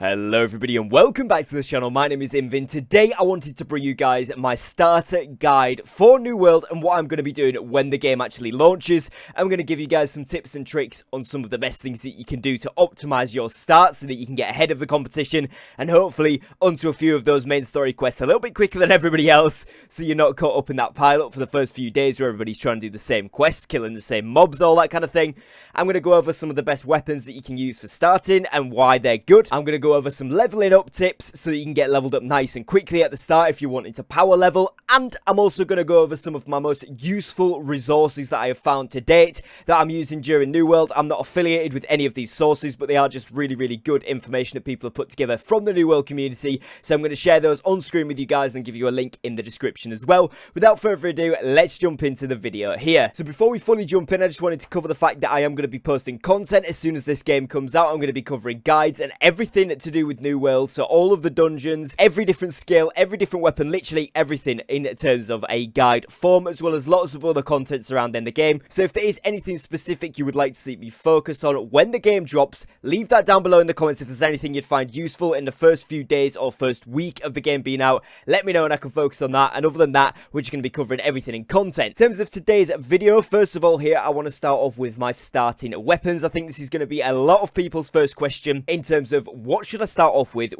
Hello everybody and welcome back to the channel. My name is Invin. Today I wanted to bring you guys my starter guide for New World and what I'm going to be doing when the game actually launches. I'm going to give you guys some tips and tricks on some of the best things that you can do to optimize your start so that you can get ahead of the competition and hopefully onto a few of those main story quests a little bit quicker than everybody else, so you're not caught up in that pile-up for the first few days where everybody's trying to do the same quests, killing the same mobs, all that kind of thing. I'm going to go over some of the best weapons that you can use for starting and why they're good. I'm going to go over some leveling up tips so that you can get leveled up nice and quickly at the start if you're wanting to power level, and I'm also going to go over some of my most useful resources that I have found to date that I'm using during New World. I'm not affiliated with any of these sources, but they are just really good information that people have put together from the New World community, so I'm going to share those on screen with you guys and give you a link in the description as well. Without further ado, let's jump into the video here. So before we fully jump in, I just wanted to cover the fact that I am going to be posting content as soon as this game comes out. I'm going to be covering guides and everything to do with New World, so all of the dungeons, every different skill, every different weapon, literally everything in terms of a guide form, as well as lots of other content surrounding the game. So if there is anything specific you would like to see me focus on when the game drops, leave that down below in the comments. If there's anything you'd find useful in the first few days or first week of the game being out, let me know and I can focus on that. And other than that, we're just going to be covering everything in content. In terms of today's video, first of all here, I want to start off with my starting weapons. I think this is going to be a lot of people's first question in terms of what should I start off with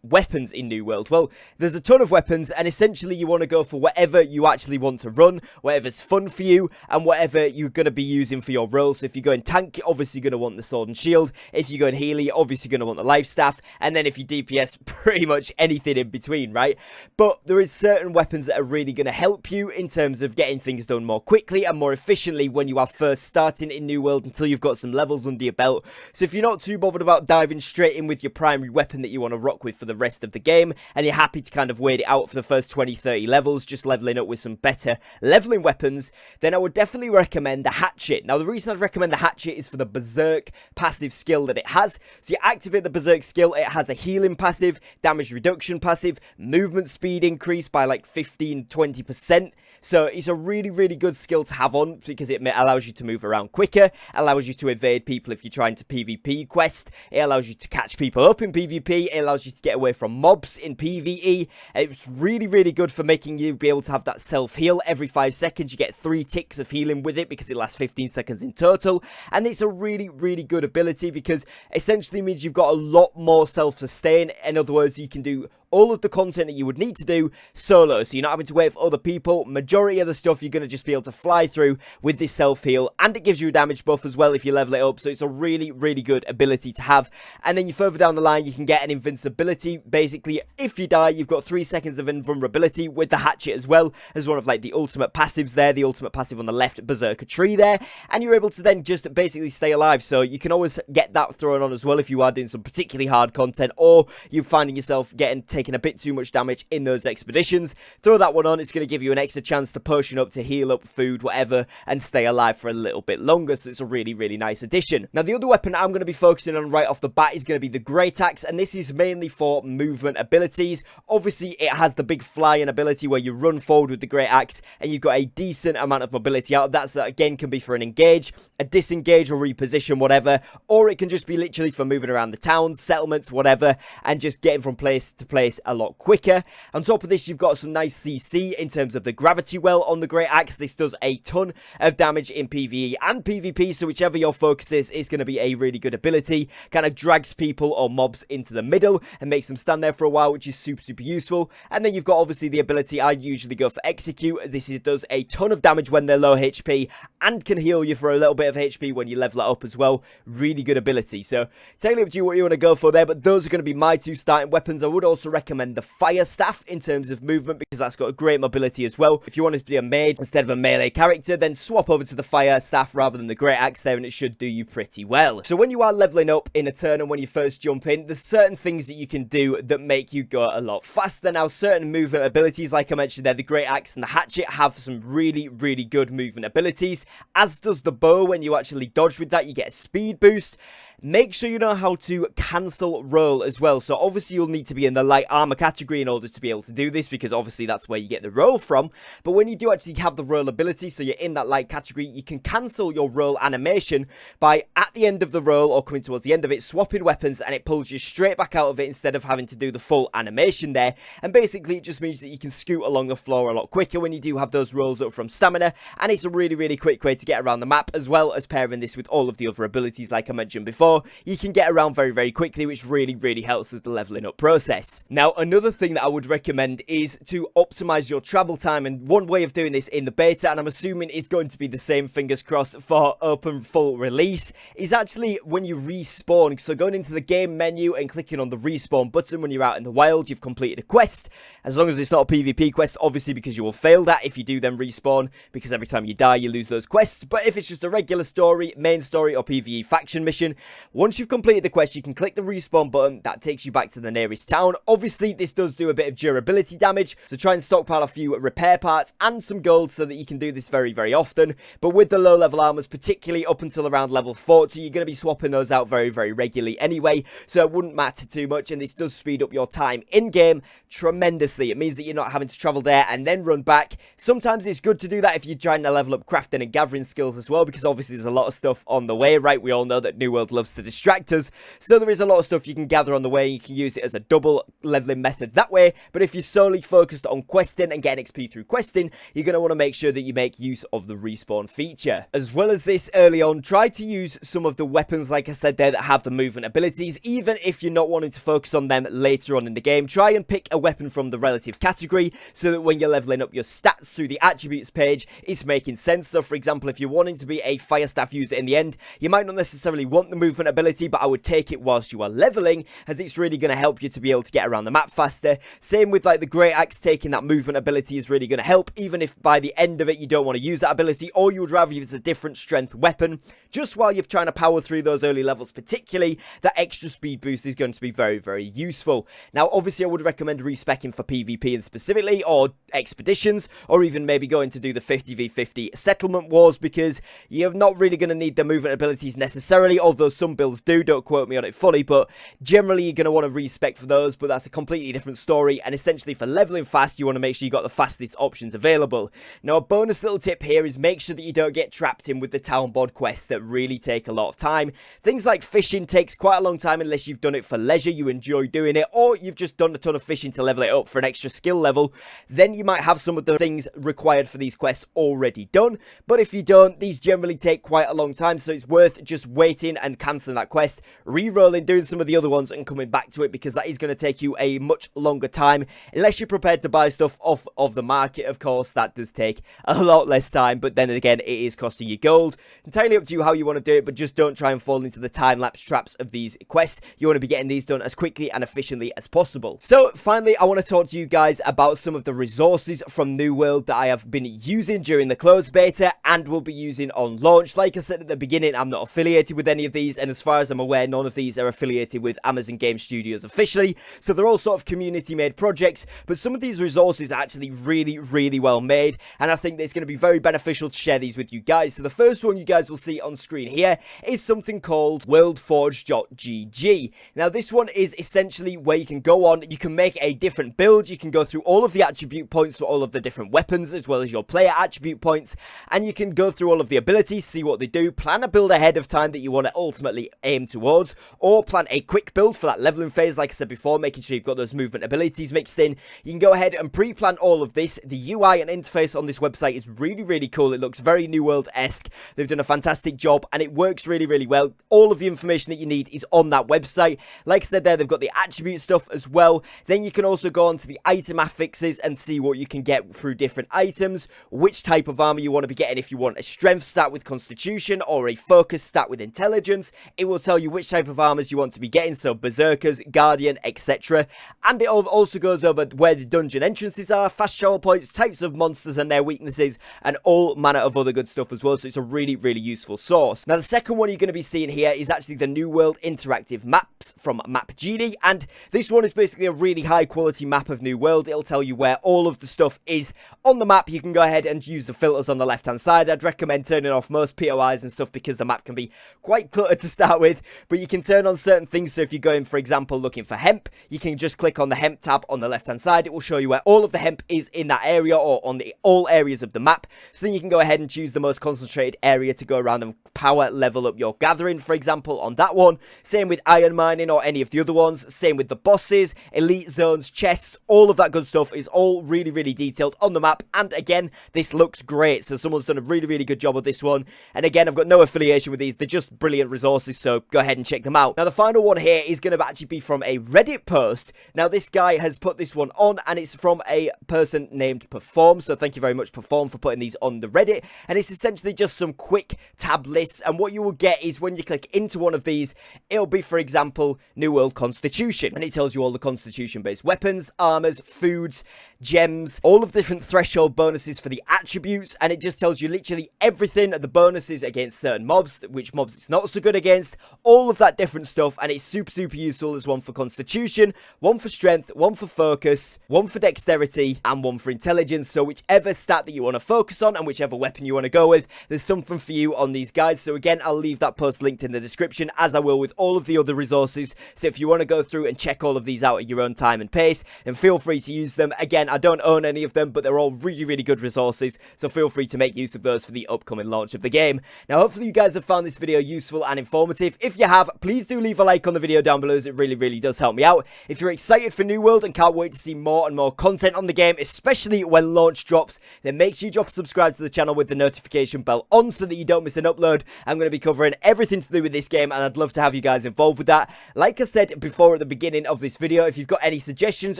weapons in New World. Well, there's a ton of weapons, and essentially you want to go for whatever you actually want to run, whatever's fun for you, and whatever you're going to be using for your role. So if you're going tank, you're obviously going to want the sword and shield. If you're going healer, you're obviously going to want the life staff, and then if you DPS, pretty much anything in between, right? But there is certain weapons that are really going to help you in terms of getting things done more quickly and more efficiently when you are first starting in New World until you've got some levels under your belt. So if you're not too bothered about diving straight in with your primary weapon that you want to rock with for the rest of the game, and you're happy to kind of wait it out for the first 20-30 levels, just leveling up with some better leveling weapons, then I would definitely recommend the hatchet. Now the reason I'd recommend the hatchet is for the berserk passive skill that it has. So you activate the berserk skill, it has a healing passive, damage reduction passive, movement speed increase by like 15-20%. So it's a really good skill to have on because it allows you to move around quicker, allows you to evade people if you're trying to PvP quest, it allows you to catch people up in PvP, it allows you to get away from mobs in PvE. It's really good for making you be able to have that self-heal every 5 seconds. You get 3 ticks of healing with it because it lasts 15 seconds in total, and it's a really good ability because essentially means you've got a lot more self-sustain. In other words, you can do all of the content that you would need to do solo, so you're not having to wait for other people. Majority of the stuff you're going to just be able to fly through with this self-heal, and it gives you a damage buff as well if you level it up, so it's a really good ability to have. And then you further down the line, you can get an invincibility. Basically, if you die, you've got 3 seconds of invulnerability with the hatchet as well as one of like the ultimate passives there, the ultimate passive on the left berserker tree there, and you're able to then just basically stay alive. So you can always get that thrown on as well if you are doing some particularly hard content, or you're finding yourself taking a bit too much damage in those expeditions. Throw that one on, it's going to give you an extra chance to potion up, to heal up, food, whatever, and stay alive for a little bit longer, so it's a really nice addition. Now the other weapon I'm going to be focusing on right off the bat is going to be the Great Axe, and this is mainly for movement abilities. Obviously it has the big flying ability where you run forward with the Great Axe and you've got a decent amount of mobility out of that, so that again can be for an engage, a disengage, or reposition, whatever, or it can just be literally for moving around the towns, settlements, whatever, and just getting from place to place a lot quicker. On top of this, you've got some nice CC in terms of the gravity well on the Great Axe. This does a ton of damage in PvE and PvP, so whichever your focus is going to be a really good ability. Kind of drags people or mobs into the middle and makes them stand there for a while, which is super useful. And then you've got obviously the ability I usually go for Execute. This does a ton of damage when they're low HP and can heal you for a little bit of HP when you level it up as well. Really good ability. So totally up to you what you want to go for there, but those are going to be my 2 starting weapons. I would also recommend the Fire Staff in terms of movement because that's got a great mobility as well. If you want to be a mage instead of a melee character, then swap over to the Fire Staff rather than the Great Axe there, and it should do you pretty well. So when you are leveling up in a turn and when you first jump in, there's certain things that you can do that make you go a lot faster. Now certain movement abilities, like I mentioned there, the Great Axe and the Hatchet have some really good movement abilities, as does the bow. When you actually dodge with that, you get a speed boost. make sure you know how to cancel roll as well. So obviously you'll need to be in the light armor category in order to be able to do this, because obviously that's where you get the roll from. But when you do actually have the roll ability, so you're in that light category, you can cancel your roll animation by at the end of the roll or coming towards the end of it, swapping weapons, and it pulls you straight back out of it instead of having to do the full animation there. And basically it just means that you can scoot along the floor a lot quicker when you do have those rolls up from stamina, and it's a really quick way to get around the map, as well as pairing this with all of the other abilities like I mentioned before. You can get around very quickly, which really helps with the leveling up process. Now another thing that I would recommend is to optimize your travel time, and one way of doing this in the beta, and I'm assuming is going to be the same, fingers crossed, for open full release, is actually when you respawn. So going into the game menu and clicking on the respawn button when you're out in the wild, you've completed a quest, as long as it's not a PvP quest, obviously, because you will fail that if you do then respawn, because every time you die you lose those quests. But if it's just a regular story, main story, or PvE faction mission, once you've completed the quest, you can click the respawn button. That takes you back to the nearest town. Obviously this does do a bit of durability damage, so try and stockpile a few repair parts and some gold so that you can do this very often. But with the low level armors, particularly up until around level 40, you're going to be swapping those out very regularly anyway, so it wouldn't matter too much, and this does speed up your time in game tremendously. It means that you're not having to travel there and then run back. Sometimes it's good to do that if you're trying to level up crafting and gathering skills as well, because obviously there's a lot of stuff on the way, right? We all know that New World loves to distract us, so there is a lot of stuff you can gather on the way. You can use it as a double leveling method that way, but if you're solely focused on questing and getting XP through questing, you're going to want to make sure that you make use of the respawn feature. As well as this, early on, try to use some of the weapons, like I said there, that have the movement abilities. Even if you're not wanting to focus on them later on in the game, try and pick a weapon from the relative category, so that when you're leveling up your stats through the attributes page, it's making sense. So for example, if you're wanting to be a fire staff user in the end, you might not necessarily want the movement ability, but I would take it whilst you are leveling, as it's really going to help you to be able to get around the map faster. Same with like the great axe, taking that movement ability is really going to help, even if by the end of it you don't want to use that ability, or you would rather use a different strength weapon. Just while you're trying to power through those early levels particularly, that extra speed boost is going to be very useful. Now obviously I would recommend respecing for PvP and specifically, or expeditions, or even maybe going to do the 50v50 settlement wars, because you're not really going to need the movement abilities necessarily, although some builds do, don't quote me on it fully, but generally you're going to want to respec for those. But that's a completely different story, and essentially for leveling fast you want to make sure you got the fastest options available. Now a bonus little tip here is make sure that you don't get trapped in with the town bod quests that really take a lot of time. Things like fishing takes quite a long time unless you've done it for leisure, you enjoy doing it, or you've just done a ton of fishing to level it up for an extra skill level. Then you might have some of the things required for these quests already done, but if you don't, these generally take quite a long time, so it's worth just waiting and cancelling that quest, re-rolling, doing some of the other ones and coming back to it, because that is going to take you a much longer time, unless you're prepared to buy stuff off of the market. Of course that does take a lot less time, but then again it is costing you gold. Entirely up to you how you want to do it, but just don't try and fall into the time-lapse traps of these quests. You want to be getting these done as quickly and efficiently as possible. So finally, I want to talk to you guys about some of the resources from New World that I have been using during the closed beta and will be using on launch. Like I said at the beginning, I'm not affiliated with any of these, and as far as I'm aware, none of these are affiliated with Amazon Game Studios officially, so they're all sort of community-made projects. But some of these resources are actually really well made, and I think that it's going to be very beneficial to share these with you guys. So the first one you guys will see on screen here is something called worldforge.gg. Now this one is essentially where you can go on, you can make a different build, you can go through all of the attribute points for all of the different weapons, as well as your player attribute points, and you can go through all of the abilities, see what they do, plan a build ahead of time that you want to ultimately aim towards, or plan a quick build for that leveling phase, like I said before, making sure you've got those movement abilities mixed in. You can go ahead and pre-plan all of this. The UI and interface on this website is really cool. It looks very New World-esque. They've done a fantastic job, and it works really well. All of the information that you need is on that website. Like I said there, they've got the attribute stuff as well. Then you can also go on to the item affixes and see what you can get through different items, which type of armor you want to be getting. If you want a strength stat with constitution or a focus stat with intelligence, it will tell you which type of armors you want to be getting, so berserkers, guardian, etc. And it also goes over where the dungeon entrances are, fast travel points, types of monsters and their weaknesses, and all manner of other good stuff as well. So it's a really useful source. Now the second one you're going to be seeing here is actually the New World interactive maps from Map Genie, and this one is basically a really high quality map of New World. It'll tell you where all of the stuff is on the map. You can go ahead and use the filters on the left hand side. I'd recommend turning off most POIs and stuff, because the map can be quite cluttered to start with, but you can turn on certain things. So if you're going, for example, looking for hemp, you can just click on the hemp tab on the left hand side. It will show you where all of the hemp is in that area, or on all areas of the map. So then you can go ahead and choose the most concentrated area to go around and power level up your gathering, for example, on that one. Same with iron mining or any of the other ones. Same with the bosses, elite zones, chests, all of that good stuff is all really, really detailed on the map. And again, this looks great. So someone's done a really, really good job of this one. And again, I've got no affiliation with these. They're just brilliant resources, so go ahead and check them out. Now, the final one here is going to actually be from a Reddit post. Now, this guy has put this one on, and it's from a person named Perform. So thank you very much, Perform, for putting these on the Reddit. And it's essentially just some quick tab lists. And what you will get is when you click into one of these, it'll be, for example, New World Constitution. And it tells you all the Constitution-based weapons, armors, foods, gems, all of the different threshold bonuses for the attributes, and it just tells you literally everything, the bonuses against certain mobs, which mobs it's not so good against, all of that different stuff. And it's super, super useful. There's one for Constitution, one for Strength, one for Focus, one for Dexterity, and one for Intelligence. So whichever stat that you want to focus on and whichever weapon you want to go with, there's something for you on these guides. So again, I'll leave that post linked in the description, as I will with all of the other resources. So if you want to go through and check all of these out at your own time and pace, then feel free to use them. Again, I don't own any of them, but they're all really, really good resources, so feel free to make use of those for the upcoming launch of the game. Now, hopefully you guys have found this video useful and informative. If you have, please do leave a like on the video down below, as it really, really does help me out. If you're excited for New World and can't wait to see more and more content on the game, especially when launch drops, then make sure you drop a subscribe to the channel with the notification bell on so that you don't miss an upload. I'm going to be covering everything to do with this game, and I'd love to have you guys involved with that. Like I said before at the beginning of this video, if you've got any suggestions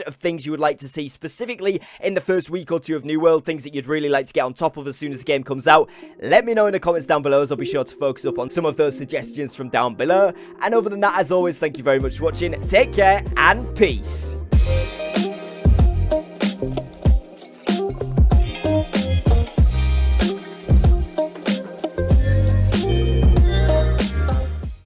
of things you would like to see specifically in the first week or two of New World, things that you'd really like to get on top of as soon as the game comes out, let me know in the comments down below, as I'll be sure to focus up on some of those suggestions from down below. And other than that, as always, thank you very much for watching, take care, and peace.